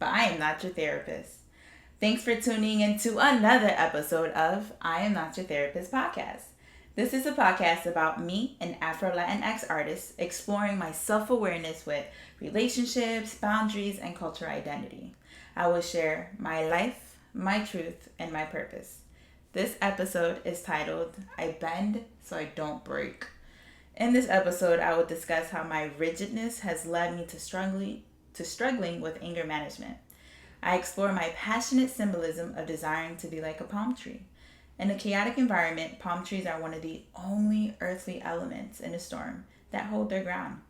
but I am not your therapist. Thanks for tuning into another episode of I Am Not Your Therapist podcast. This is a podcast about me, an Afro-LatinX artist, exploring my self-awareness with relationships, boundaries, and cultural identity. I will share my life, my truth, and my purpose. This episode is titled, I Bend So I Don't Break. In this episode, I will discuss how my rigidness has led me to struggling with anger management. I explore my passionate symbolism of desiring to be like a palm tree. In a chaotic environment, palm trees are one of the only earthly elements in a storm that hold their ground.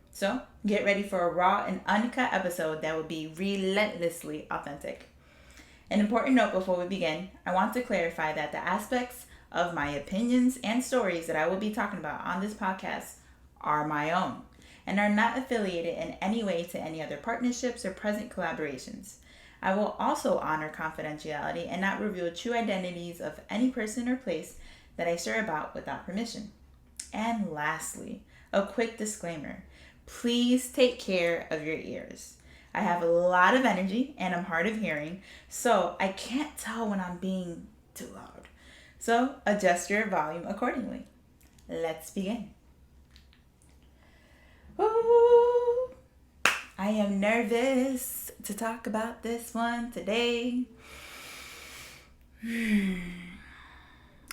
So, get ready for a raw and uncut episode that will be relentlessly authentic. An important note before we begin, I want to clarify that the aspects of my opinions and stories that I will be talking about on this podcast are my own and are not affiliated in any way to any other partnerships or present collaborations. I will also honor confidentiality and not reveal true identities of any person or place that I share about without permission. And lastly, a quick disclaimer. Please take care of your ears. I have a lot of energy and I'm hard of hearing, so I can't tell when I'm being too loud. So adjust your volume accordingly. Let's begin. Ooh, I am nervous to talk about this one today.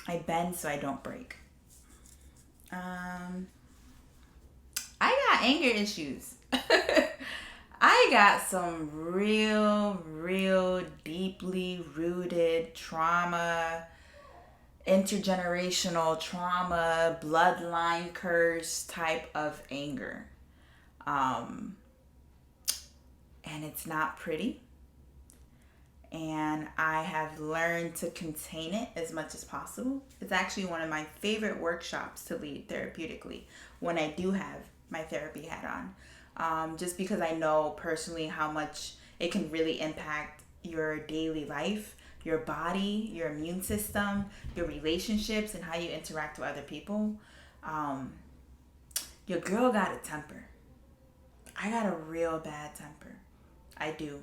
I bend so I don't break. I got anger issues. I got some real deeply rooted trauma, intergenerational trauma, bloodline curse type of anger. And it's not pretty. And I have learned to contain it as much as possible. It's actually one of my favorite workshops to lead therapeutically when I do have my therapy hat on. Just because I know personally how much it can really impact your daily life, your body, your immune system, your relationships, and how you interact with other people. Your girl got a temper. I got a real bad temper. I do.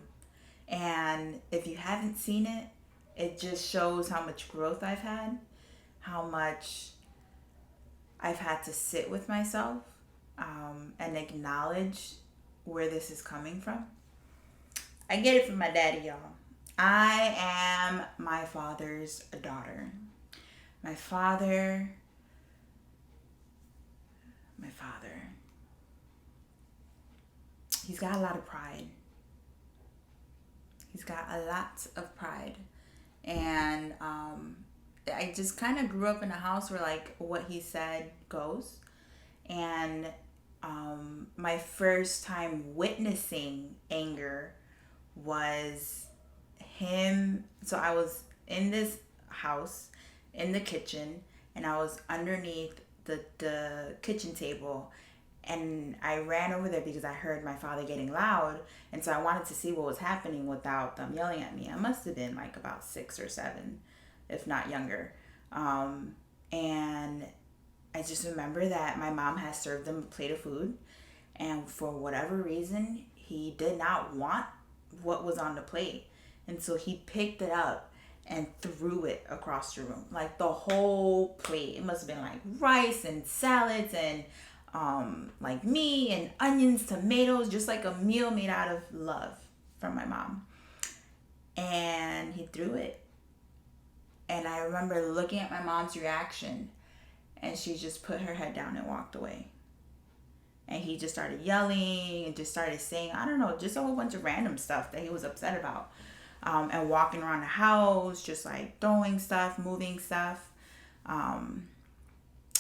And if you haven't seen it, it just shows how much growth I've had, how much I've had to sit with myself. And acknowledge where this is coming from. I get it from my daddy, y'all. I am my father's daughter. My father. He's got a lot of pride. And I just kind of grew up in a house where like what he said goes. And my first time witnessing anger was him. So I was in this house in the kitchen and I was underneath the kitchen table and I ran over there because I heard my father getting loud, and so I wanted to see what was happening without them yelling at me. I must have been like about 6 or 7, if not younger. And I just remember that my mom had served him a plate of food, and for whatever reason, he did not want what was on the plate. And so he picked it up and threw it across the room. Like the whole plate. It must have been like rice and salads and like meat and onions, tomatoes, just like a meal made out of love from my mom. And he threw it. And I remember looking at my mom's reaction. And she just put her head down and walked away. And he just started yelling and just started saying, I don't know, just a whole bunch of random stuff that he was upset about. And walking around the house, just like throwing stuff, moving stuff. And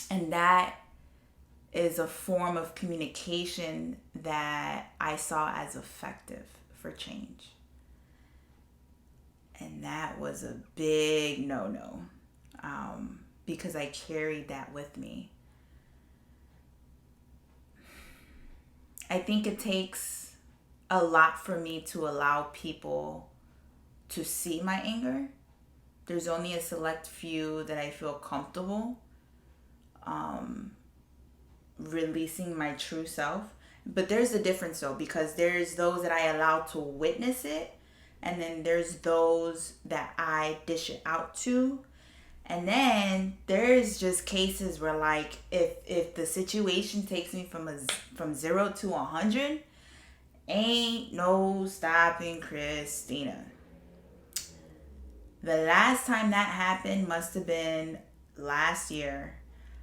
that is a form of communication that I saw as effective for change. And that was a big no-no. Because I carried that with me. I think it takes a lot for me to allow people to see my anger. There's only a select few that I feel comfortable releasing my true self. But there's a difference though, because there's those that I allow to witness it, and then there's those that I dish it out to. And then there's just cases where, like, if the situation takes me from 0 to 100, ain't no stopping Christina. The last time that happened must have been last year.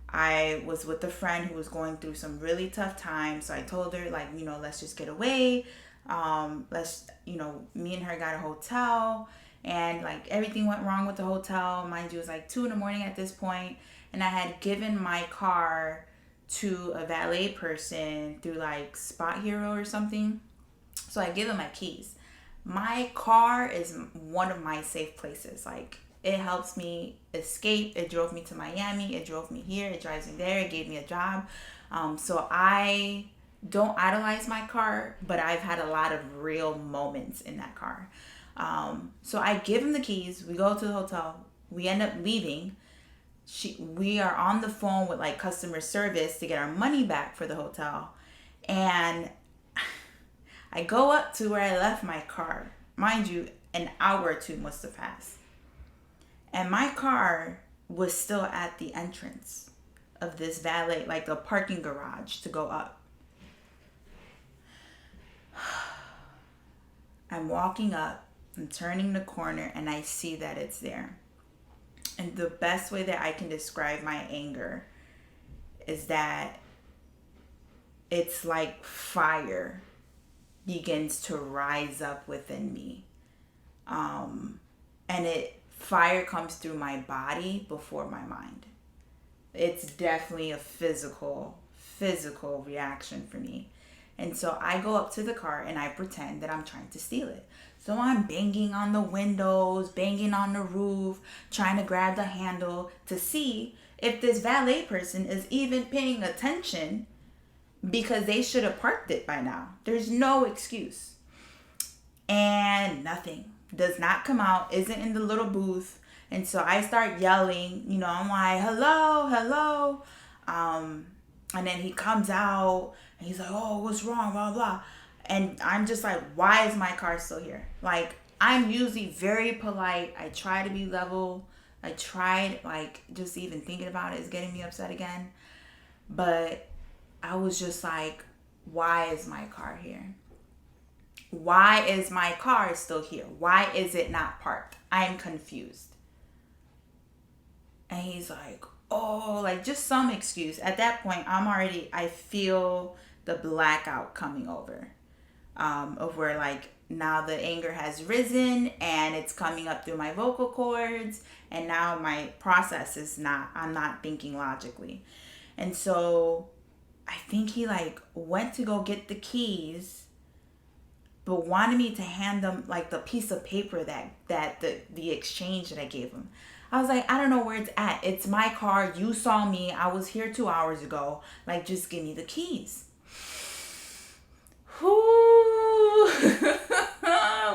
I was with a friend who was going through some really tough times. So I told her, like, let's just get away. Me and her got a hotel, and like everything went wrong with the hotel. Mind you, it was like 2 a.m. at this point, and I had given my car to a valet person through like Spot Hero or something. So I give him my keys. My car is one of my safe places. Like, it helps me escape. It drove me to Miami. It drove me here. It drives me there. It gave me a job. So I don't idolize my car, but I've had a lot of real moments in that car. So I give him the keys. We go to the hotel. We end up leaving. We are on the phone with like customer service to get our money back for the hotel. And I go up to where I left my car. Mind you, an hour or two must have passed. And my car was still at the entrance of this valet, like the parking garage to go up. I'm walking up, I'm turning the corner, and I see that it's there. And the best way that I can describe my anger is that it's like fire begins to rise up within me. And fire comes through my body before my mind. It's definitely a physical reaction for me. And so I go up to the car and I pretend that I'm trying to steal it. So I'm banging on the windows, banging on the roof, trying to grab the handle to see if this valet person is even paying attention, because they should have parked it by now. There's no excuse. And nothing. Does not come out, isn't in the little booth. And so I start yelling, I'm like, hello. And then he comes out and he's like, oh, what's wrong, blah, blah. And I'm just like, why is my car still here? Like, I'm usually very polite. I try to be level. I tried, like, just even thinking about it is getting me upset again. But I was just like, why is my car here? Why is my car still here? Why is it not parked? I'm confused. And he's like, oh, like just some excuse. At that point, I feel the blackout coming over. Of where like now the anger has risen and it's coming up through my vocal cords. And now my process I'm not thinking logically. And so I think he like went to go get the keys, but wanted me to hand them like the piece of paper that the exchange that I gave him. I was like, I don't know where it's at. It's my car. You saw me. I was here 2 hours ago. Like, just give me the keys. Whoo.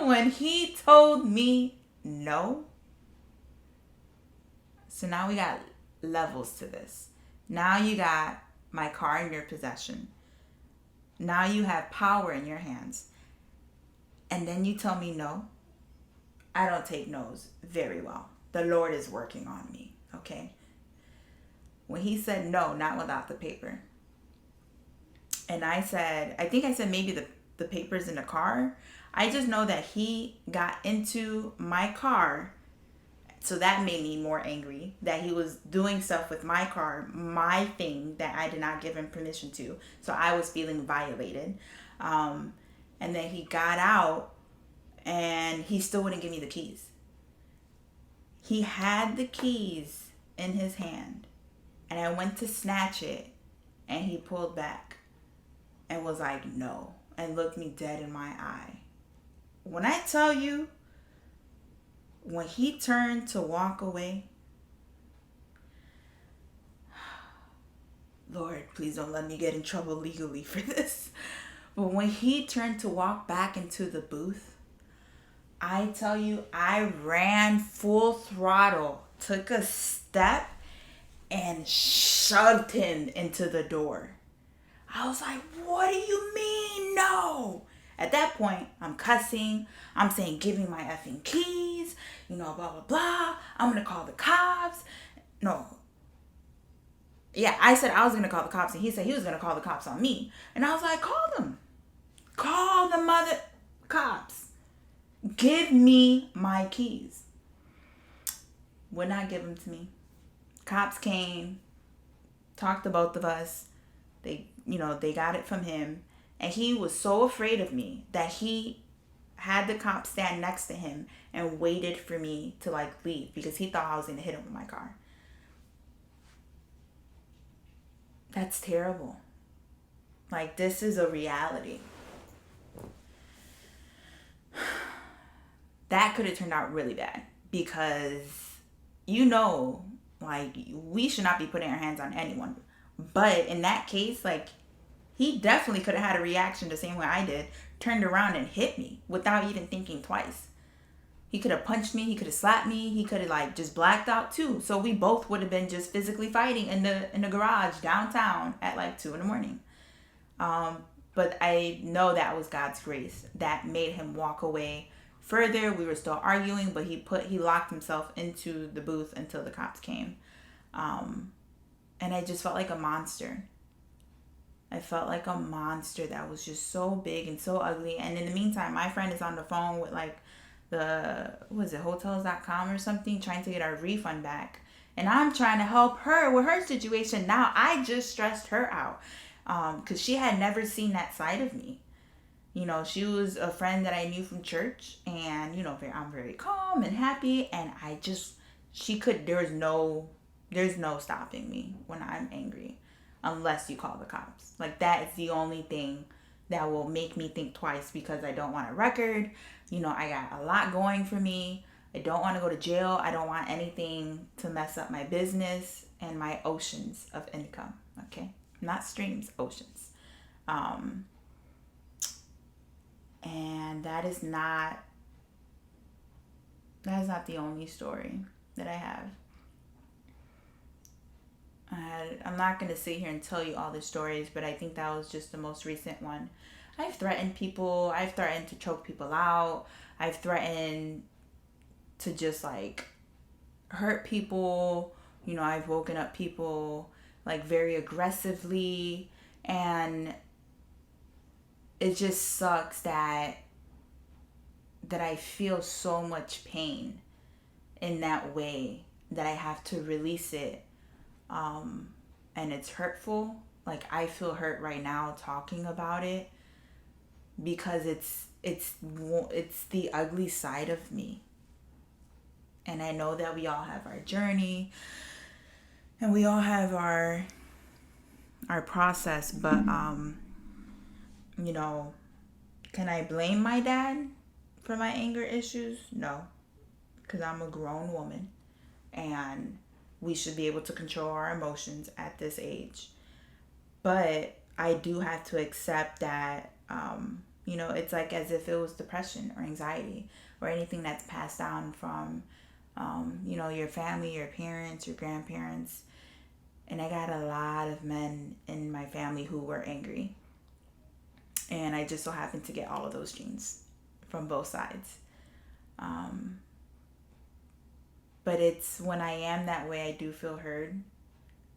When he told me no. So now we got levels to this. Now you got my car in your possession. Now you have power in your hands. And then you tell me no. I don't take no's very well. The Lord is working on me, okay? When he said no, not without the paper. And I think I said maybe the paper's in the car. I just know that he got into my car. So that made me more angry that he was doing stuff with my car, my thing that I did not give him permission to. So I was feeling violated. And then he got out and he still wouldn't give me the keys. He had the keys in his hand and I went to snatch it and he pulled back and was like, no, and looked me dead in my eye. When I tell you, when he turned to walk away, Lord, please don't let me get in trouble legally for this. But when he turned to walk back into the booth, I tell you, I ran full throttle, took a step, and shoved him into the door. I was like, what do you mean, no? At that point, I'm cussing. I'm saying, give me my effing keys. Blah, blah, blah. I'm going to call the cops. No. Yeah, I said I was going to call the cops, and he said he was going to call the cops on me. And I was like, call them. Call the mother cops. Give me my keys. Would not give them to me. Cops came, talked to both of us. They got it from him. And he was so afraid of me that he had the cop stand next to him and waited for me to leave because he thought I was going to hit him with my car. That's terrible. This is a reality. That could have turned out really bad because, we should not be putting our hands on anyone. But in that case, he definitely could have had a reaction the same way I did, turned around and hit me without even thinking twice. He could have punched me, he could have slapped me, he could have just blacked out too. So we both would have been just physically fighting in the garage downtown at 2 a.m. But I know that was God's grace that made him walk away further. We were still arguing, but he locked himself into the booth until the cops came. And I just felt like a monster. I felt like a monster that was just so big and so ugly. And in the meantime, my friend is on the phone with hotels.com or something, trying to get our refund back. And I'm trying to help her with her situation. Now I just stressed her out because she had never seen that side of me. She was a friend that I knew from church, and I'm very calm and happy, and there's no stopping me when I'm angry unless you call the cops. That is the only thing that will make me think twice because I don't want a record. I got a lot going for me. I don't want to go to jail. I don't want anything to mess up my business and my oceans of income. Okay? Not streams, oceans. And that is not the only story that I have. I'm not going to sit here and tell you all the stories, but I think that was just the most recent one. I've threatened people. I've threatened to choke people out. I've threatened to just hurt people. I've woken up people very aggressively, and it just sucks that I feel so much pain in that way that I have to release it. And it's hurtful. I feel hurt right now talking about it because it's the ugly side of me. And I know that we all have our journey and we all have our process, but can I blame my dad for my anger issues? No, because I'm a grown woman and we should be able to control our emotions at this age. But I do have to accept that, it's as if it was depression or anxiety or anything that's passed down from, your family, your parents, your grandparents. And I got a lot of men in my family who were angry. And I just so happened to get all of those genes from both sides. But it's when I am that way, I do feel heard.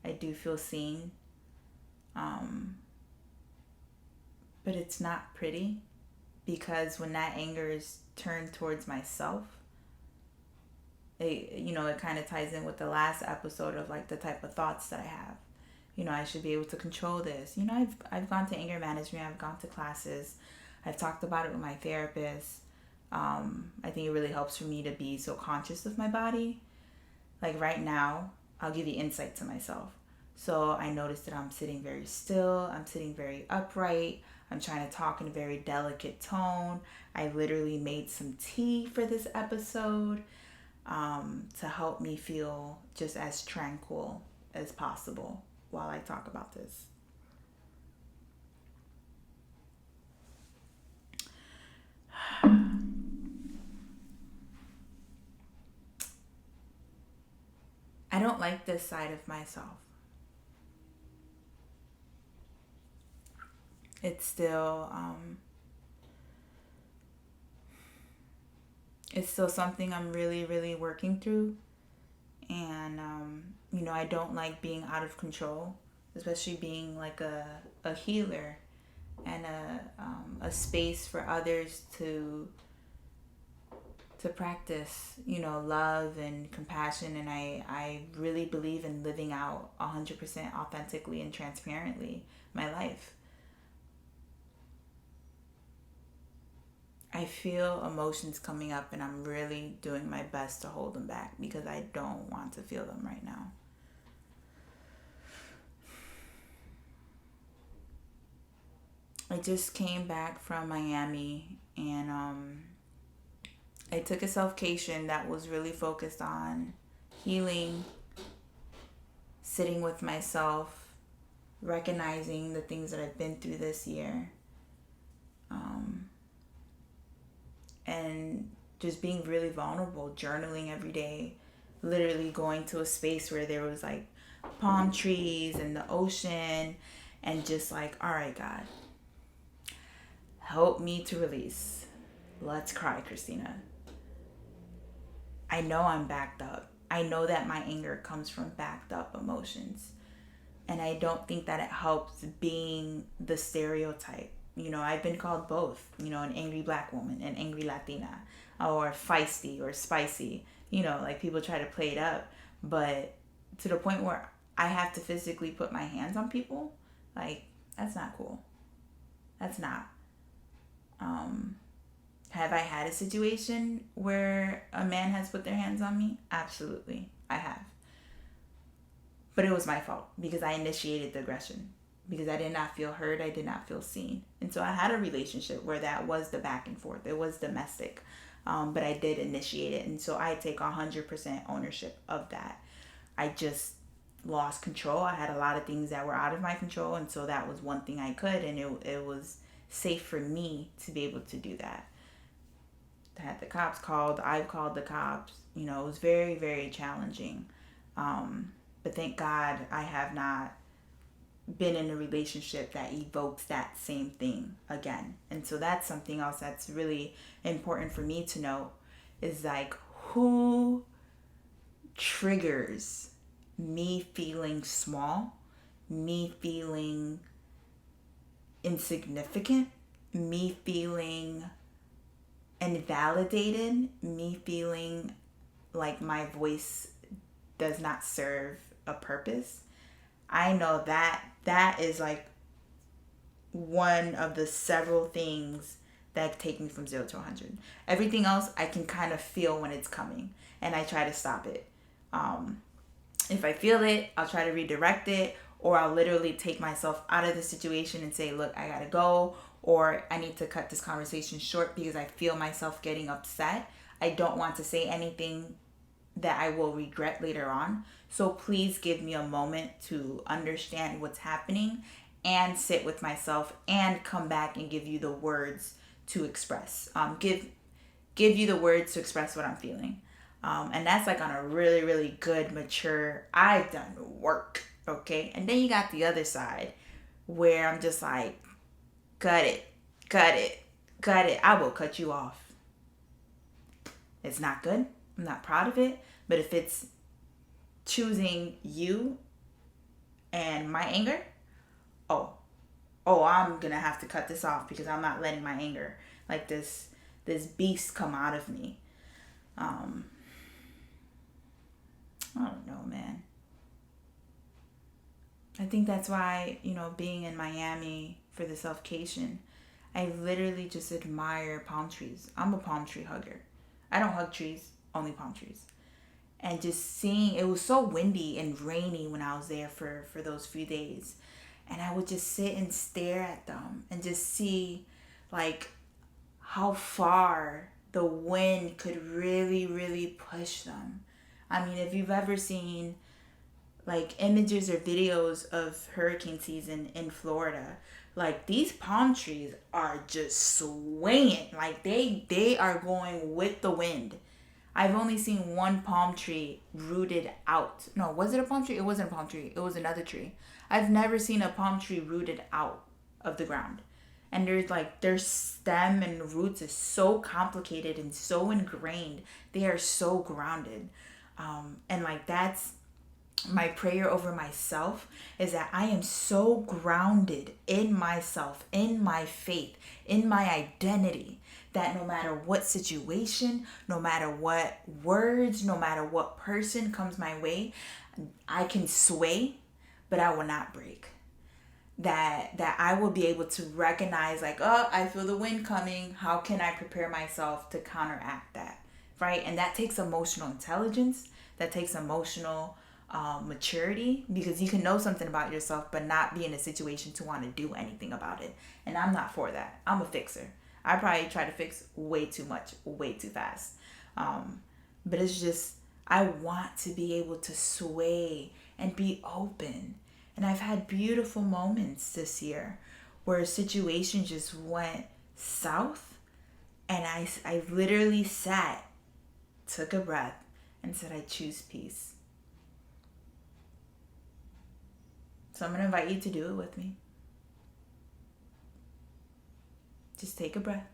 I do feel seen. But it's not pretty because when that anger is turned towards myself, it kind of ties in with the last episode of the type of thoughts that I have. I should be able to control this. I've gone to anger management. I've gone to classes. I've talked about it with my therapist. I think it really helps for me to be so conscious of my body. Right now, I'll give you insight to myself. So I noticed that I'm sitting very still. I'm sitting very upright. I'm trying to talk in a very delicate tone. I literally made some tea for this episode to help me feel just as tranquil as possible while I talk about this. I don't like this side of myself. it's still something I'm really, really working through. And I don't like being out of control, especially being like a healer and a space for others to practice, love and compassion. And I really believe in living out 100% authentically and transparently my life. I feel emotions coming up, and I'm really doing my best to hold them back because I don't want to feel them right now. I just came back from Miami, and I took a self-cation that was really focused on healing, sitting with myself, recognizing the things that I've been through this year, and just being really vulnerable, journaling every day, literally going to a space where there was like palm trees and the ocean, and just like, all right, God, help me to release. Let's cry, Christina. I know I'm backed up. I know that my anger comes from backed up emotions. And I don't think that it helps being the stereotype. I've been called both, an angry black woman, an angry Latina, or feisty or spicy. Like people try to play it up. But to the point where I have to physically put my hands on people, like, that's not cool. That's not. Have I had a situation where a man has put their hands on me? Absolutely, I have. But it was my fault because I initiated the aggression. Because I did not feel heard, I did not feel seen. And so I had a relationship where that was the back and forth. It was domestic. But I did initiate it. And so I take 100% ownership of that. I just lost control. I had a lot of things that were out of my control. And so that was one thing I could. And it was safe for me to be able to do that. I had the cops called. I've called the cops. It was very, very challenging. But thank God I have not been in a relationship that evokes that same thing again. And so that's something else that's really important for me to know, is like, who triggers me feeling small, me feeling insignificant, me feeling invalidated, me feeling like my voice does not serve a purpose. I know that is like one of the several things that take me from 0 to 100. Everything else I can kind of feel when it's coming, and I try to stop it. If I feel it, I'll try to redirect it, or I'll literally take myself out of the situation and say, look, I gotta go, or I need to cut this conversation short because I feel myself getting upset. I don't want to say anything that I will regret later on. So please give me a moment to understand what's happening and sit with myself and come back and give you the words to express. Give you the words to express what I'm feeling. And that's like on a really, really good, mature, I've done work, okay? And then you got the other side where I'm just like, cut it. I will cut you off. It's not good. I'm not proud of it. But if it's choosing you and my anger, I'm going to have to cut this off because I'm not letting my anger, like this beast, come out of me. I don't know, man. I think that's why, being in Miami for the self-cation, I literally just admire palm trees. I'm a palm tree hugger. I don't hug trees, only palm trees. And just seeing, it was so windy and rainy when I was there for those few days. And I would just sit and stare at them and just see like how far the wind could really, really push them. I mean, if you've ever seen like images or videos of hurricane season in Florida, like these palm trees are just swinging. Like they are going with the wind. I've only seen one palm tree rooted out. No, was it a palm tree? It wasn't a palm tree. It was another tree. I've never seen a palm tree rooted out of the ground. and their stem and roots is so complicated and so ingrained. They are so grounded. And like that's my prayer over myself, is that I am so grounded in myself, in my faith, in my identity, that no matter what situation, no matter what words, no matter what person comes my way, I can sway, but I will not break. That I will be able to recognize, like, oh, I feel the wind coming. How can I prepare myself to counteract that? Right? And that takes emotional intelligence. That takes emotional maturity, because you can know something about yourself but not be in a situation to want to do anything about it. And I'm not for that. I'm a fixer. I probably try to fix way too much, way too fast. But it's just, I want to be able to sway and be open. And I've had beautiful moments this year where a situation just went south, and I literally sat, took a breath, and said, I choose peace. So I'm going to invite you to do it with me. Just take a breath.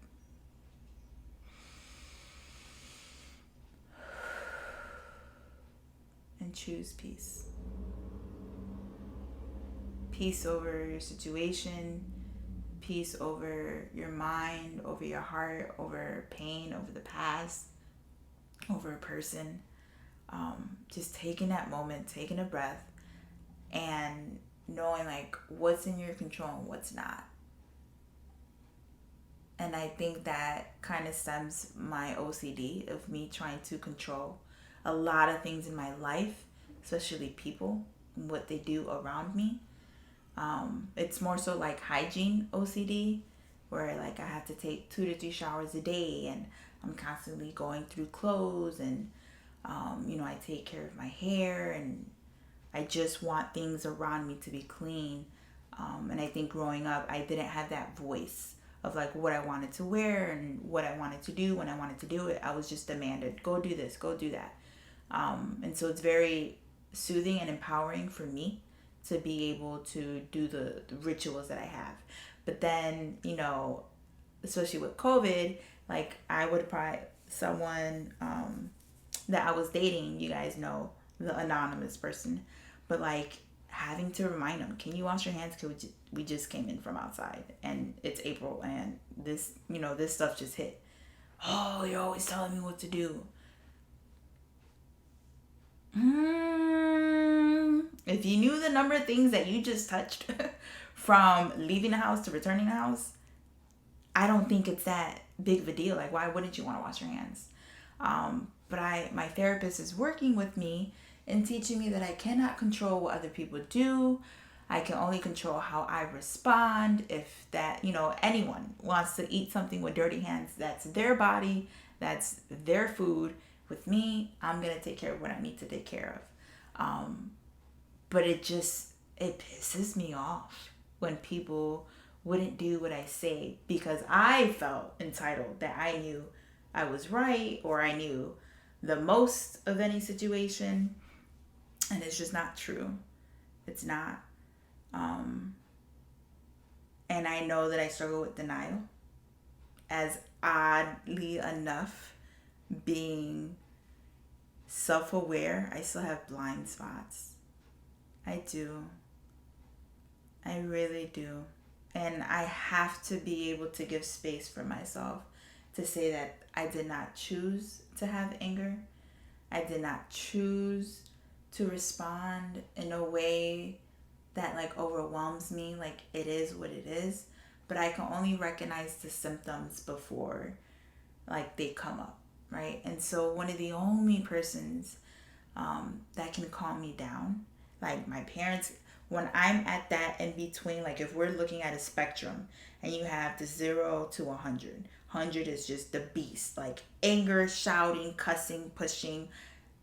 And choose peace. Peace over your situation, peace over your mind, over your heart, over pain, over the past, over a person. Just taking that moment, taking a breath, and knowing like what's in your control and what's not. And I think that kind of stems my OCD of me trying to control a lot of things in my life, especially people, what they do around me. It's more so like hygiene OCD, where like I have to take 2 to 3 showers a day, and I'm constantly going through clothes, and I take care of my hair, and I just want things around me to be clean. And I think growing up, I didn't have that voice of like what I wanted to wear and what I wanted to do when I wanted to do it. I was just demanded, go do this, go do that. And so it's very soothing and empowering for me to be able to do the rituals that I have. But then, especially with COVID, like I would probably, someone that I was dating, you guys know, the anonymous person, but like having to remind them, can you wash your hands? Because we just came in from outside and it's April, and this, this stuff just hit. Oh, you're always telling me what to do. If you knew the number of things that you just touched from leaving the house to returning the house, I don't think it's that big of a deal. Like, why wouldn't you want to wash your hands? But my therapist is working with me and teaching me that I cannot control what other people do. I can only control how I respond. If that, anyone wants to eat something with dirty hands, that's their body, that's their food. With me, I'm going to take care of what I need to take care of. But it pisses me off when people wouldn't do what I say because I felt entitled, that I knew I was right or I knew the most of any situation. And it's just not true. It's not. And I know that I struggle with denial, as oddly enough, being self-aware, I still have blind spots. I do. I really do. And I have to be able to give space for myself to say that I did not choose to have anger. I did not choose to respond in a way that like overwhelms me. Like, it is what it is. But I can only recognize the symptoms before like they come up, right? And so one of the only persons that can calm me down, like my parents, when I'm at that in between, like if we're looking at a spectrum and you have the 0 to 100, 100 is just the beast, like anger, shouting, cussing, pushing,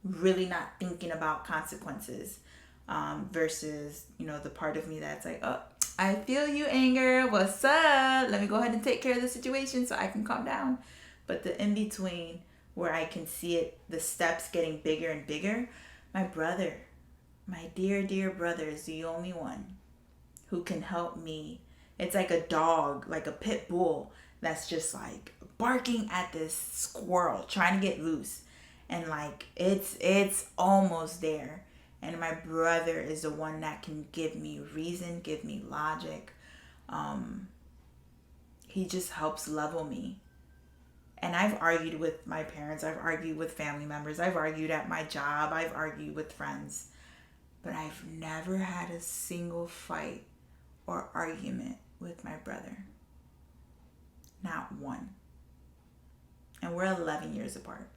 really not thinking about consequences, versus, the part of me that's like, oh, I feel you, anger, what's up? Let me go ahead and take care of the situation so I can calm down. But the in between, where I can see it, the steps getting bigger and bigger, my brother, my dear, dear brother is the only one who can help me It's like a dog, like a pit bull that's just like barking at this squirrel trying to get loose. And like it's almost there. And my brother is the one that can give me reason, give me logic. He just helps level me. And I've argued with my parents, I've argued with family members, I've argued at my job, I've argued with friends. But I've never had a single fight or argument with my brother. Not one. And we're 11 years apart.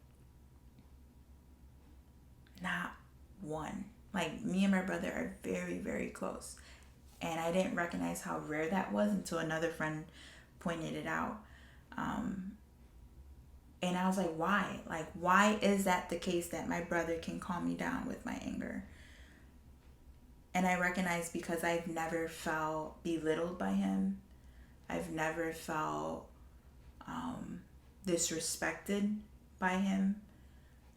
Not one. Like, me and my brother are very, very close. And I didn't recognize how rare that was until another friend pointed it out. And I was like, why? Like, why is that the case that my brother can calm me down with my anger? And I recognize because I've never felt belittled by him. I've never felt disrespected by him.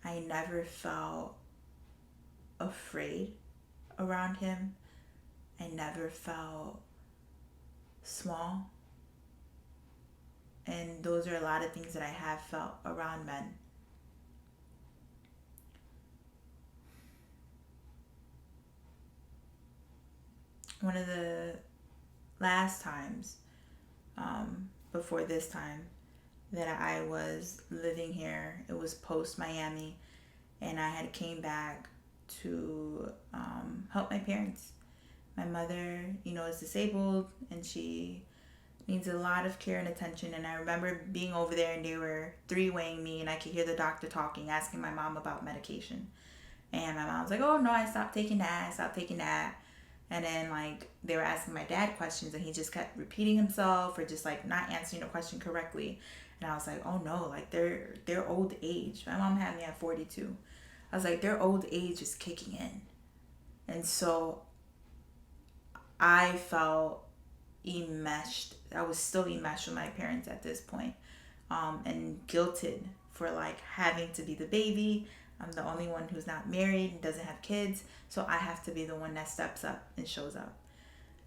I never felt afraid around him. I never felt small. And those are a lot of things that I have felt around men. One of the last times, before this time, that I was living here, it was post Miami, and I had came back to help my parents. My mother, is disabled, and she needs a lot of care and attention. And I remember being over there, and they were three-weighing me, and I could hear the doctor talking, asking my mom about medication. And my mom was like, oh no, I stopped taking that. And then like they were asking my dad questions, and he just kept repeating himself or just like not answering the question correctly. And I was like, oh no, like their old age. My mom had me at 42. I was like, their old age is kicking in. And so I felt enmeshed. I was still enmeshed with my parents at this point, and guilted for like having to be the baby. I'm the only one who's not married and doesn't have kids, so I have to be the one that steps up and shows up.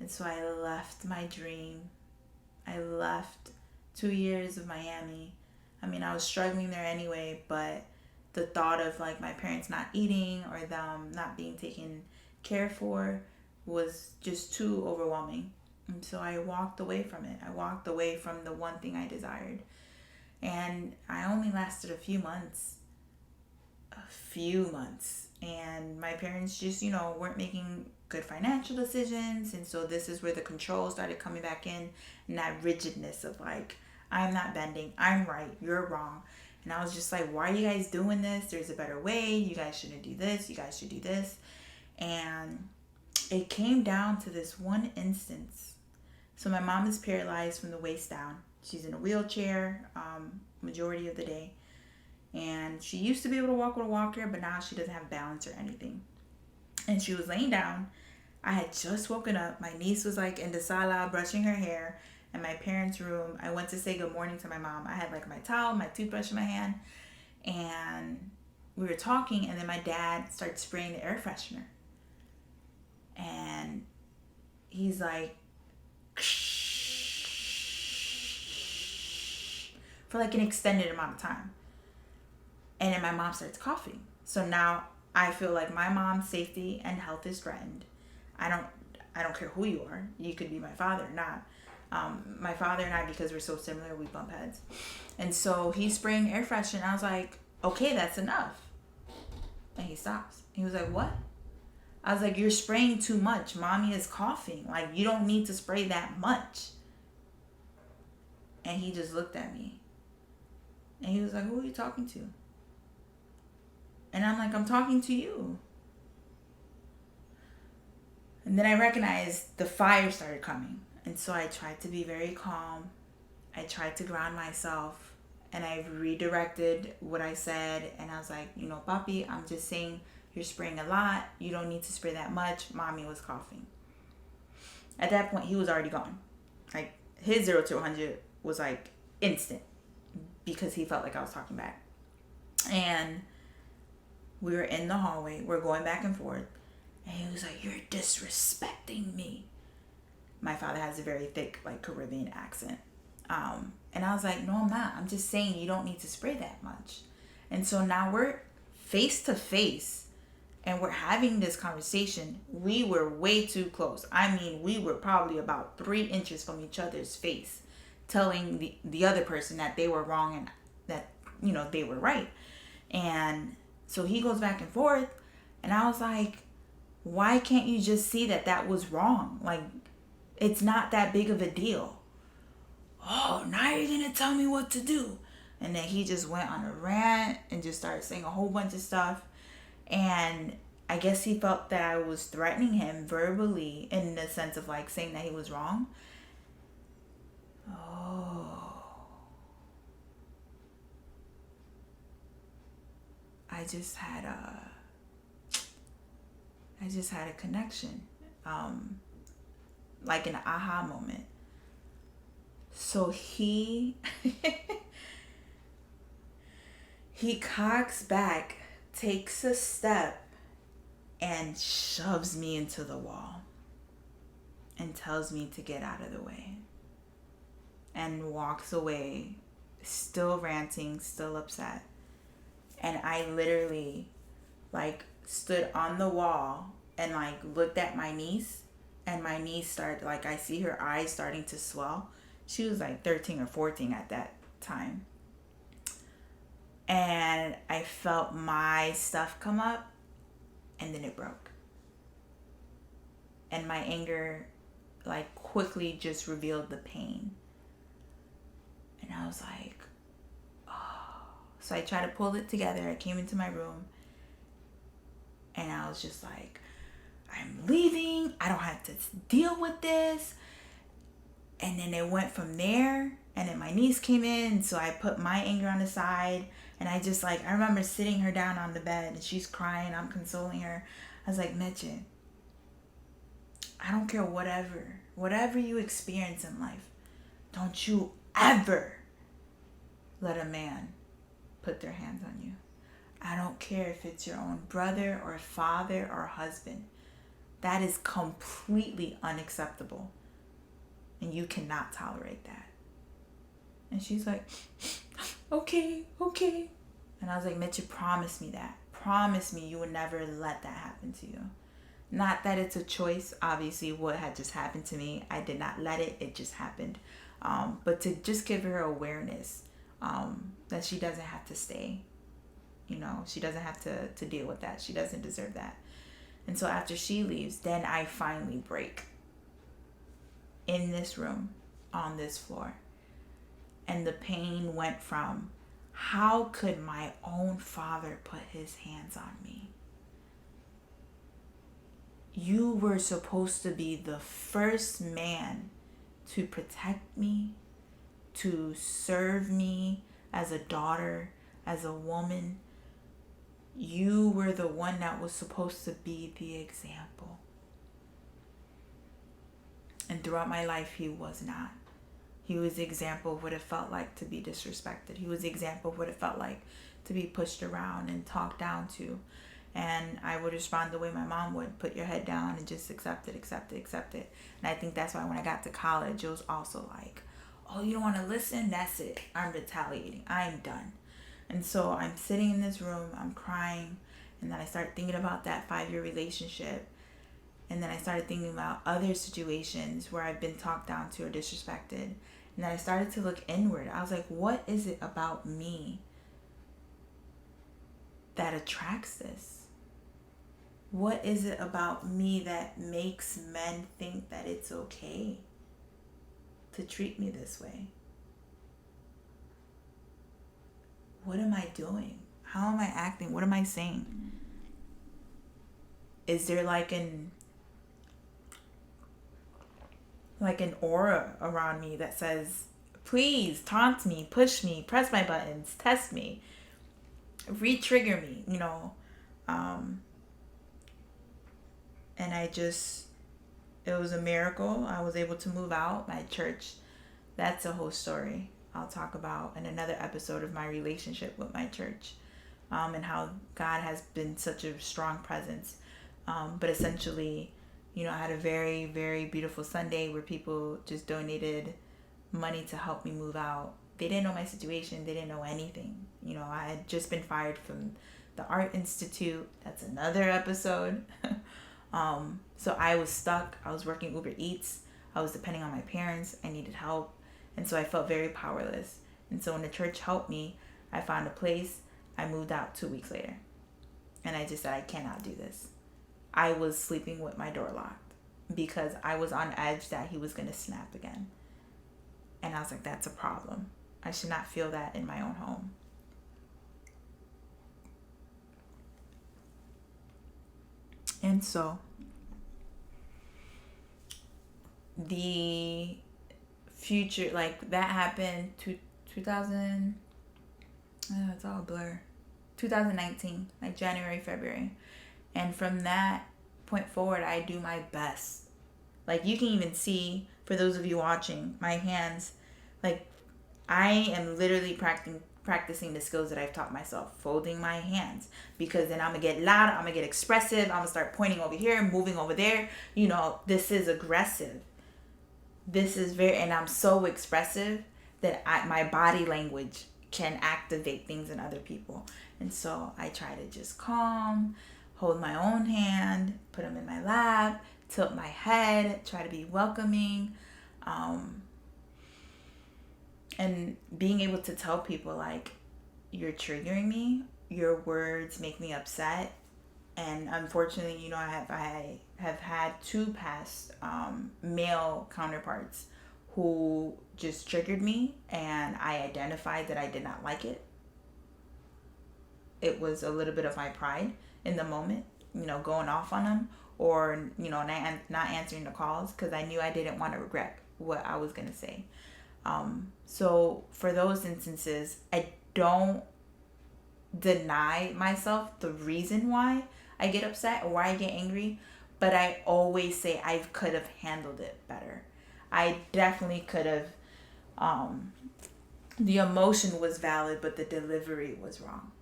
And so I left my dream. I left 2 years of Miami. I mean, I was struggling there anyway, but the thought of like my parents not eating or them not being taken care for was just too overwhelming. And so I walked away from it. I walked away from the one thing I desired. And I only lasted a few months. And my parents just, weren't making good financial decisions. And so this is where the control started coming back in, and that rigidness of like, I'm not bending, I'm right, you're wrong. And I was just like, why are you guys doing this? There's a better way. You guys shouldn't do this. You guys should do this. And it came down to this one instance. So my mom is paralyzed from the waist down. She's in a wheelchair majority of the day. And she used to be able to walk with a walker, but now she doesn't have balance or anything. And she was laying down. I had just woken up. My niece was like in the sala brushing her hair in my parents' room. I went to say good morning to my mom. I had like my towel, my toothbrush in my hand. And we were talking, and then my dad started spraying the air freshener. And he's like, for like an extended amount of time. And then my mom starts coughing. So now I feel like my mom's safety and health is threatened. I don't care who you are. You could be my father or not. My father and I, because we're so similar, we bump heads. And so he's spraying air freshener. I was like, okay, that's enough. And he stops. He was like, what? I was like, you're spraying too much. Mommy is coughing. Like, you don't need to spray that much. And he just looked at me. And he was like, who are you talking to? And I'm like, I'm talking to you. And then I recognized the fire started coming. And so I tried to be very calm. I tried to ground myself. And I redirected what I said. And I was like, Papi, I'm just saying you're spraying a lot. You don't need to spray that much. Mommy was coughing. At that point, he was already gone. Like, his 0 to 100 was like instant. Because he felt like I was talking back. And we were in the hallway. We're going back and forth. And he was like, you're disrespecting me. my father has a very thick, like, Caribbean accent. And I was like, no, I'm not. I'm just saying you don't need to spray that much. And so now we're face to face and we're having this conversation. We were way too close. I mean, we were probably about 3 inches from each other's face, telling the other person that they were wrong and that, they were right. And so he goes back and forth. And I was like, why can't you just see that that was wrong? Like, it's not that big of a deal. Oh, now you're going to tell me what to do. And then he just went on a rant and just started saying a whole bunch of stuff. And I guess he felt that I was threatening him verbally in the sense of, like, saying that he was wrong. Oh. I just had a connection. Like an aha moment. So he cocks back, takes a step, and shoves me into the wall and tells me to get out of the way and walks away, still ranting, still upset. And I literally, like, stood on the wall and, like, looked at my niece, and my niece started, like, I see her eyes starting to swell. She was like 13 or 14 at that time. And I felt my stuff come up, and then it broke. And my anger, like, quickly just revealed the pain. And I was like, oh. So I tried to pull it together. I came into my room, and I was just like, I'm leaving. I don't have to deal with this. And then it went from there. And then my niece came in. So I put my anger on the side. And I just, like, I remember sitting her down on the bed. And she's crying. I'm consoling her. I was like, Meche, I don't care whatever you experience in life. Don't you ever let a man put their hands on you. I don't care if it's your own brother or father or husband. That is completely unacceptable. And you cannot tolerate that. And she's like, okay. And I was like, Mitch, promise me that. Promise me you would never let that happen to you. Not that it's a choice. Obviously, what had just happened to me, I did not let it. It just happened. But to just give her awareness that she doesn't have to stay. She doesn't have to deal with that. She doesn't deserve that. And so after she leaves, then I finally break. In this room, on this floor. And the pain went from, how could my own father put his hands on me? You were supposed to be the first man to protect me, to serve me as a daughter, as a woman. You were the one that was supposed to be the example. And throughout my life, he was not. He was the example of what it felt like to be disrespected. He was the example of what it felt like to be pushed around and talked down to. And I would respond the way my mom would, put your head down and just accept it. And I think that's why when I got to college, it was also like, oh, you don't want to listen? That's it. I'm retaliating. I'm done. And so I'm sitting in this room, I'm crying. And then I start thinking about that 5-year relationship. And then I started thinking about other situations where I've been talked down to or disrespected. And then I started to look inward. I was like, what is it about me that attracts this? What is it about me that makes men think that it's okay to treat me this way? What am I doing? How am I acting? What am I saying? Is there like an aura around me that says, please taunt me, push me, press my buttons, test me, re-trigger me, and it was a miracle. I was able to move out. My church, that's a whole story I'll talk about in another episode of my relationship with my church, and how God has been such a strong presence. But essentially, I had a very, very beautiful Sunday where people just donated money to help me move out. They didn't know my situation. They didn't know anything. I had just been fired from the Art Institute. That's another episode. So I was stuck. I was working Uber Eats. I was depending on my parents. I needed help. And so I felt very powerless. And so when the church helped me, I found a place. I moved out 2 weeks later. And I just said, I cannot do this. I was sleeping with my door locked because I was on edge that he was going to snap again. And I was like, that's a problem. I should not feel that in my own home. And so the future, like that happened to 2000, it's all a blur. 2019, like January, February. And from that point forward, I do my best. Like you can even see, for those of you watching, my hands, like I am literally practicing the skills that I've taught myself, folding my hands, because then I'm gonna get loud, I'm gonna get expressive, I'm gonna start pointing over here, moving over there. This is aggressive. This is and I'm so expressive that my body language can activate things in other people. And so I try to just calm, hold my own hand, put them in my lap, tilt my head, try to be welcoming, and being able to tell people, like, you're triggering me, your words make me upset. And unfortunately, I have had 2 past male counterparts who just triggered me, and I identified that I did not like it. It was a little bit of my pride in the moment, going off on them, or, not answering the calls, because I knew I didn't want to regret what I was going to say. So for those instances, I don't deny myself the reason why I get upset or why I get angry, but I always say I could have handled it better. I definitely could have, the emotion was valid, but the delivery was wrong.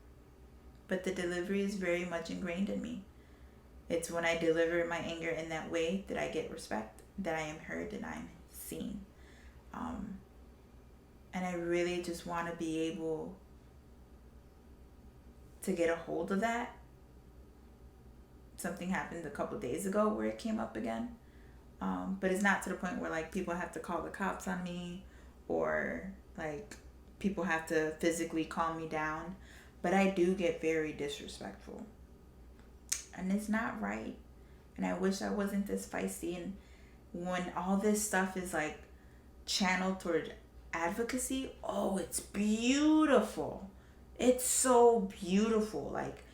But the delivery is very much ingrained in me. It's when I deliver my anger in that way that I get respect, that I am heard and I'm seen. And I really just want to be able to get a hold of that. Something happened a couple days ago where it came up again. But it's not to the point where, like, people have to call the cops on me, or, like, people have to physically calm me down. But I do get very disrespectful. And it's not right. And I wish I wasn't this feisty. And when all this stuff is, like, channeled toward advocacy, oh, it's beautiful. It's so beautiful. Like,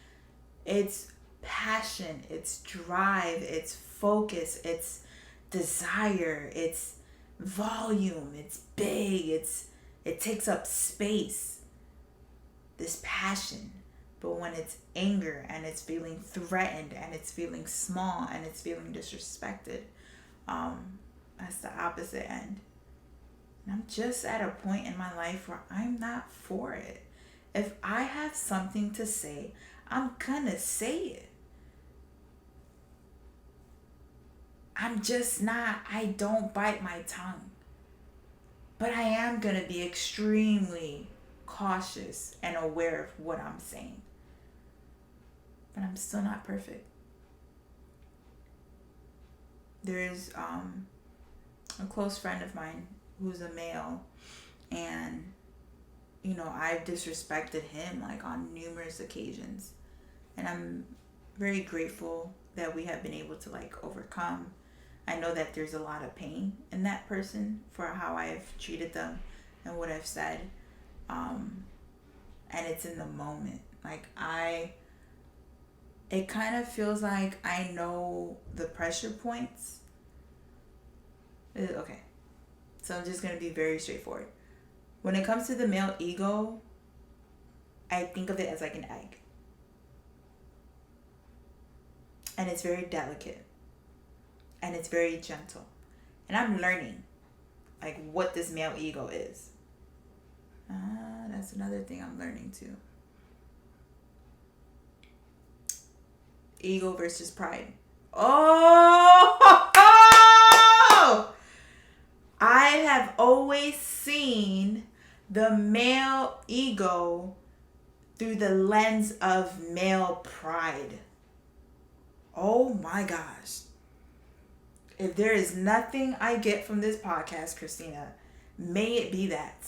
it's passion, it's drive, it's focus, it's desire, it's volume, it's big, it takes up space. This passion. But when it's anger and it's feeling threatened and it's feeling small and it's feeling disrespected, that's the opposite end. And I'm just at a point in my life where I'm not for it. If I have something to say, I'm gonna say it. I'm just not, I don't bite my tongue. But I am gonna be extremely cautious and aware of what I'm saying. But I'm still not perfect. There's a close friend of mine who's a male, and I've disrespected him, like, on numerous occasions, and I'm very grateful that we have been able to, like, overcome. I know that there's a lot of pain in that person for how I've treated them and what I've said, and it's in the moment. Like, it kind of feels like I know the pressure points. Okay, so I'm just going to be very straightforward. When it comes to the male ego, I think of it as like an egg. And it's very delicate. And it's very gentle. And I'm learning, like, what this male ego is. That's another thing I'm learning too. Ego versus pride. Oh, I have always seen the male ego through the lens of male pride. Oh my gosh. If there is nothing I get from this podcast, Christina, may it be that.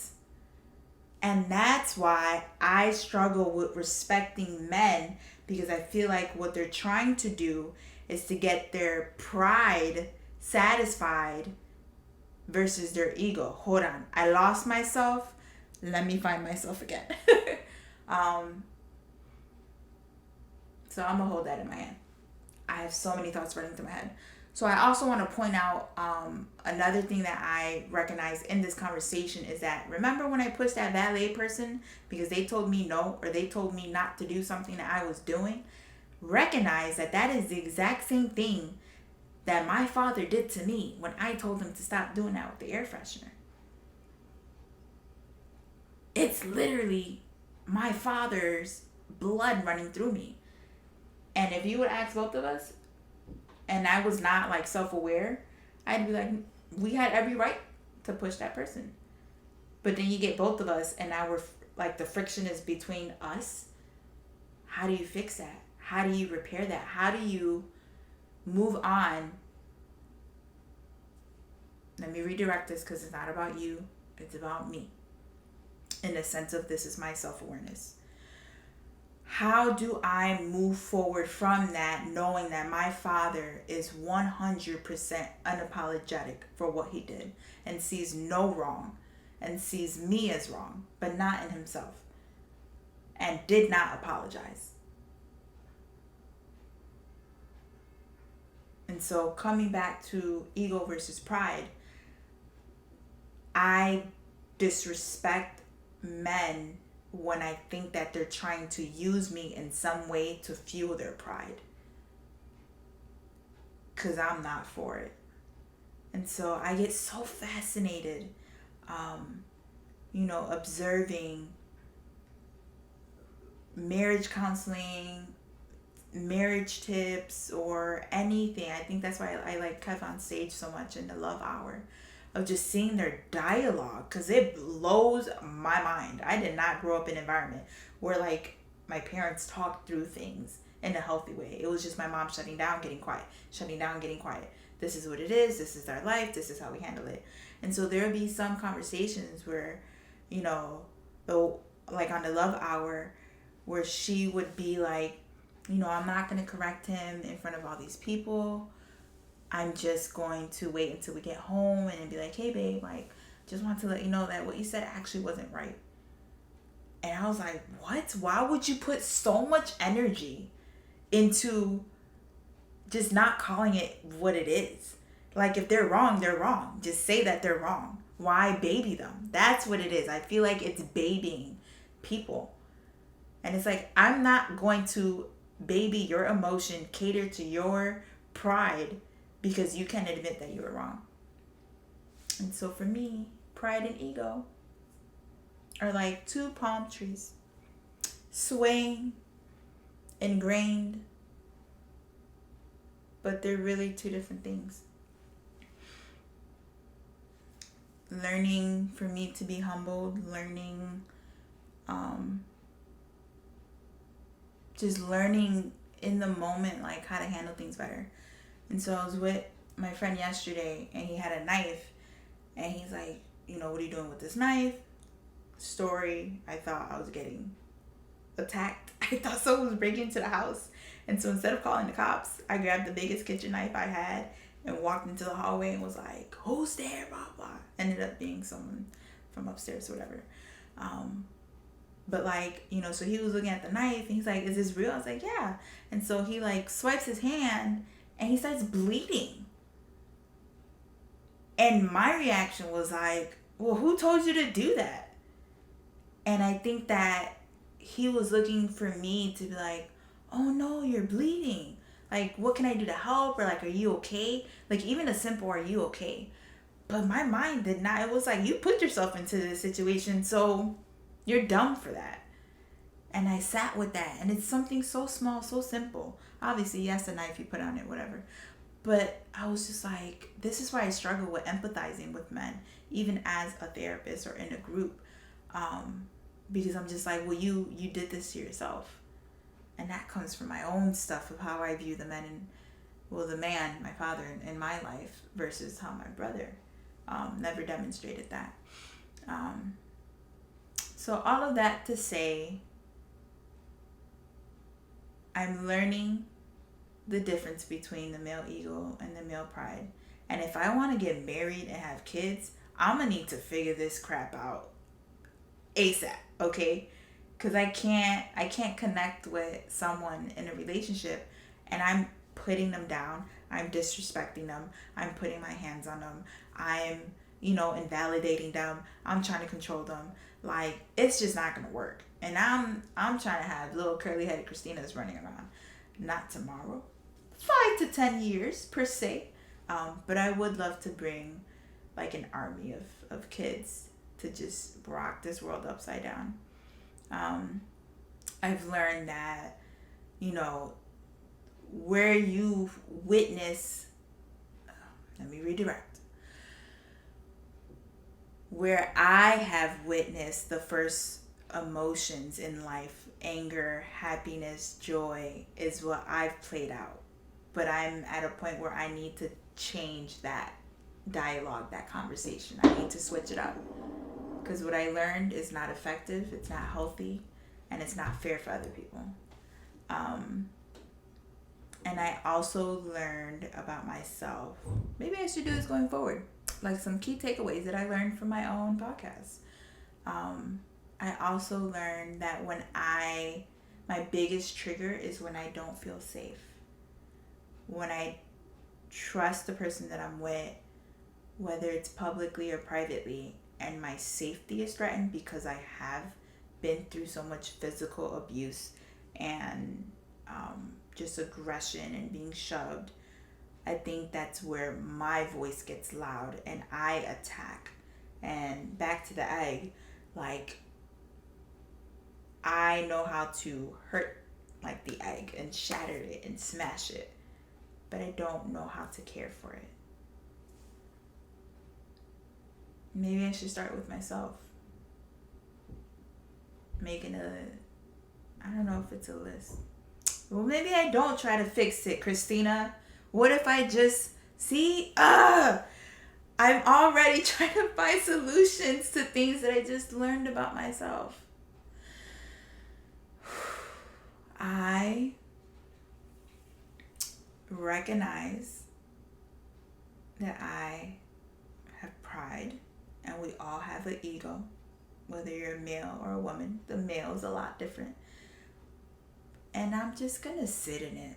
And that's why I struggle with respecting men, because I feel like what they're trying to do is to get their pride satisfied versus their ego. Hold on. I lost myself. Let me find myself again. So I'm going to hold that in my hand. I have so many thoughts running through my head. So I also want to point out another thing that I recognize in this conversation is that, remember when I pushed that valet person because they told me no, or they told me not to do something that I was doing? Recognize that that is the exact same thing that my father did to me when I told him to stop doing that with the air freshener. It's literally my father's blood running through me. And if you would ask both of us, and I was not like self-aware, I'd be like, we had every right to push that person. But then you get both of us, and now we're like, the friction is between us. How do you fix that? How do you repair that? How do you move on? Let me redirect this, because it's not about you. It's about me. In the sense of, this is my self-awareness. How do I move forward from that, knowing that my father is 100% unapologetic for what he did and sees no wrong and sees me as wrong, but not in himself, and did not apologize? And so coming back to ego versus pride, I disrespect men when I think that they're trying to use me in some way to fuel their pride, because I'm not for it. And so I get so fascinated, observing marriage counseling, marriage tips, or anything. I think that's why I like Kev on Stage so much in the Love Hour, of just seeing their dialogue, because it blows my mind. I did not grow up in an environment where like my parents talked through things in a healthy way. It was just my mom shutting down, getting quiet, shutting down, getting quiet. This is what it is. This is our life. This is how we handle it. And so there'll be some conversations where, like on the Love Hour, where she would be like, I'm not going to correct him in front of all these people. I'm just going to wait until we get home and be like, hey babe, like, just want to let you know that what you said actually wasn't right. And I was like, what? Why would you put so much energy into just not calling it what it is? Like, if they're wrong, they're wrong. Just say that they're wrong. Why baby them? That's what it is. I feel like it's babying people. And it's like, I'm not going to baby your emotion, cater to your pride, because you can't admit that you were wrong. And so for me, pride and ego are like two palm trees, swaying, ingrained, but they're really two different things. Learning for me to be humbled, learning, just learning in the moment, like how to handle things better. And so I was with my friend yesterday, and he had a knife, and he's like, what are you doing with this knife? Story, I thought I was getting attacked. I thought someone was breaking into the house. And so instead of calling the cops, I grabbed the biggest kitchen knife I had and walked into the hallway and was like, who's there, blah, blah. Ended up being someone from upstairs or whatever. But like, so he was looking at the knife, and he's like, is this real? I was like, yeah. And so he like swipes his hand, and he starts bleeding. And my reaction was like, well, who told you to do that? And I think that he was looking for me to be like, oh no, you're bleeding. Like, what can I do to help? Or like, are you okay? Like, even a simple, are you okay? But my mind did not. It was like, you put yourself into this situation, so you're dumb for that. And I sat with that, and it's something so small, so simple. Obviously, yes, a knife you put on it, whatever. But I was just like, this is why I struggle with empathizing with men, even as a therapist or in a group, because I'm just like, well, you did this to yourself, and that comes from my own stuff of how I view the men and, well, the man, my father in my life versus how my brother never demonstrated that. So all of that to say, I'm learning the difference between the male ego and the male pride. And if I want to get married and have kids, I'm going to need to figure this crap out ASAP, okay? Because I can't connect with someone in a relationship and I'm putting them down, I'm disrespecting them, I'm putting my hands on them, I'm, invalidating them, I'm trying to control them. Like, it's just not going to work. And I'm trying to have little curly headed Christina's running around. Not tomorrow. 5 to 10 years per se. But I would love to bring like an army of kids to just rock this world upside down. I've learned that, where you witness, let me redirect. Where I have witnessed the first emotions in life, anger, happiness, joy, is what I've played out. But I'm at a point where I need to change that dialogue, that conversation. I need to switch it up. Because what I learned is not effective, it's not healthy, and it's not fair for other people. And I also learned about myself. Maybe I should do this going forward. Like some key takeaways that I learned from my own podcast. I also learned that my biggest trigger is when I don't feel safe. When I trust the person that I'm with, whether it's publicly or privately, and my safety is threatened because I have been through so much physical abuse and just aggression and being shoved, I think that's where my voice gets loud and I attack. And back to the egg, like, I know how to hurt like the egg and shatter it and smash it, but I don't know how to care for it. Maybe I should start with myself. Making I don't know if it's a list. Well, maybe I don't try to fix it, Christina. What if I just I'm already trying to find solutions to things that I just learned about myself. I recognize that I have pride, and we all have an ego, whether you're a male or a woman. The male is a lot different. And I'm just going to sit in it.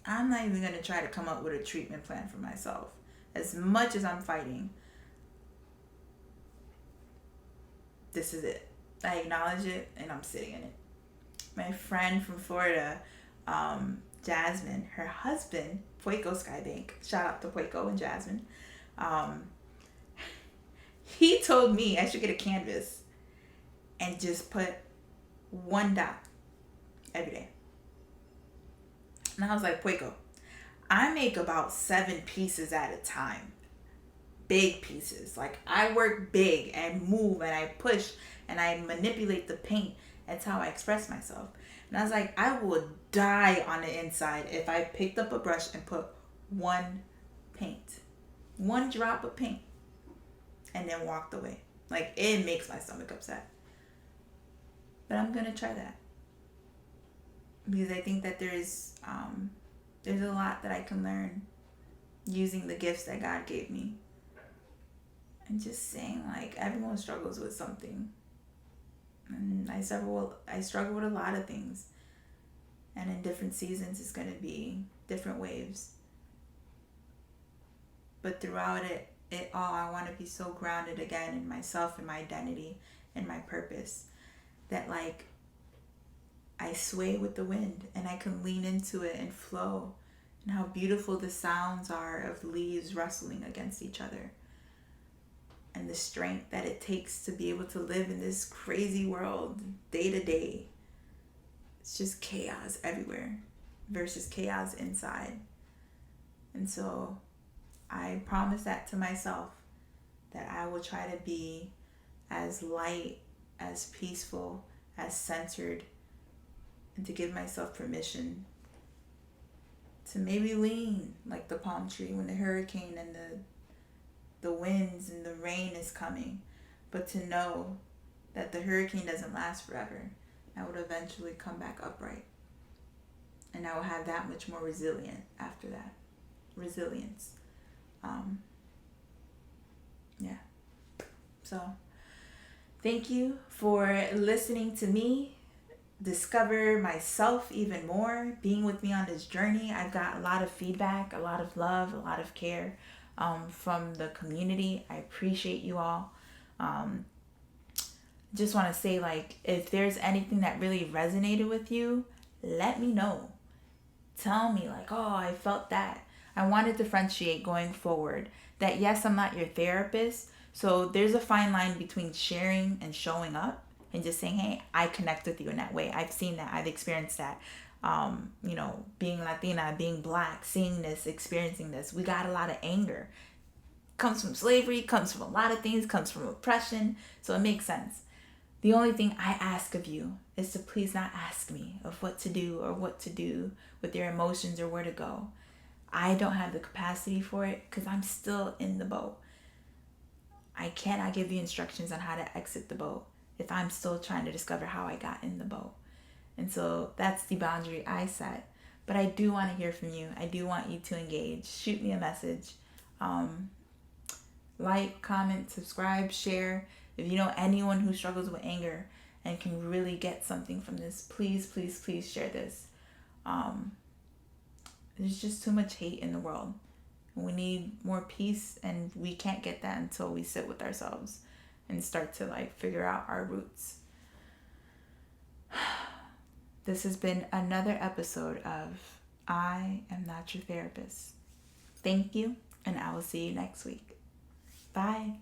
I'm not even going to try to come up with a treatment plan for myself. As much as I'm fighting, this is it. I acknowledge it and I'm sitting in it. My friend from Florida, Jasmine, her husband, Pueco Skybank, shout out to Pueco and Jasmine, he told me I should get a canvas and just put one dot every day. And I was like, Pueco, I make about 7 pieces at a time. Big pieces. Like, I work big and move and I push and I manipulate the paint. That's how I express myself. And I was like, I would die on the inside if I picked up a brush and put one drop of paint, and then walked away. Like, it makes my stomach upset. But I'm going to try that. Because I think that there's a lot that I can learn using the gifts that God gave me. And just saying, like, everyone struggles with something. And I struggle with a lot of things. And in different seasons, it's going to be different waves. But throughout it all, I want to be so grounded again in myself and my identity and my purpose that, like, I sway with the wind and I can lean into it and flow. And how beautiful the sounds are of leaves rustling against each other. And the strength that it takes to be able to live in this crazy world day to day. it's just chaos everywhere versus chaos inside. And so I promise that to myself, that I will try to be as light, as peaceful, as centered, and to give myself permission to maybe lean like the palm tree when the hurricane and the winds and the rain is coming, but to know that the hurricane doesn't last forever. I would eventually come back upright, and I will have that much more resilient after that. Resilience. Yeah. So thank you for listening to me discover myself even more, being with me on this journey. I've got a lot of feedback, a lot of love, a lot of care from the community. I appreciate you all. Just want to say, like, if there's anything that really resonated with you, let me know. Tell me, like, oh, I felt that. I want to differentiate going forward that, yes, I'm not your therapist. So there's a fine line between sharing and showing up and just saying, hey, I connect with you in that way. I've seen that. I've experienced that. Being Latina, being Black, seeing this, experiencing this. We got a lot of anger. Comes from slavery, comes from a lot of things, comes from oppression. So it makes sense. The only thing I ask of you is to please not ask me of what to do or what to do with your emotions or where to go. I don't have the capacity for it because I'm still in the boat. I cannot give you instructions on how to exit the boat if I'm still trying to discover how I got in the boat. And so that's the boundary I set. But I do want to hear from you. I do want you to engage. Shoot me a message. Like, comment, subscribe, share. If you know anyone who struggles with anger and can really get something from this, please, please, please share this. There's just too much hate in the world. We need more peace, and we can't get that until we sit with ourselves and start to figure out our roots. This has been another episode of I Am Not Your Therapist. Thank you, and I will see you next week. Bye.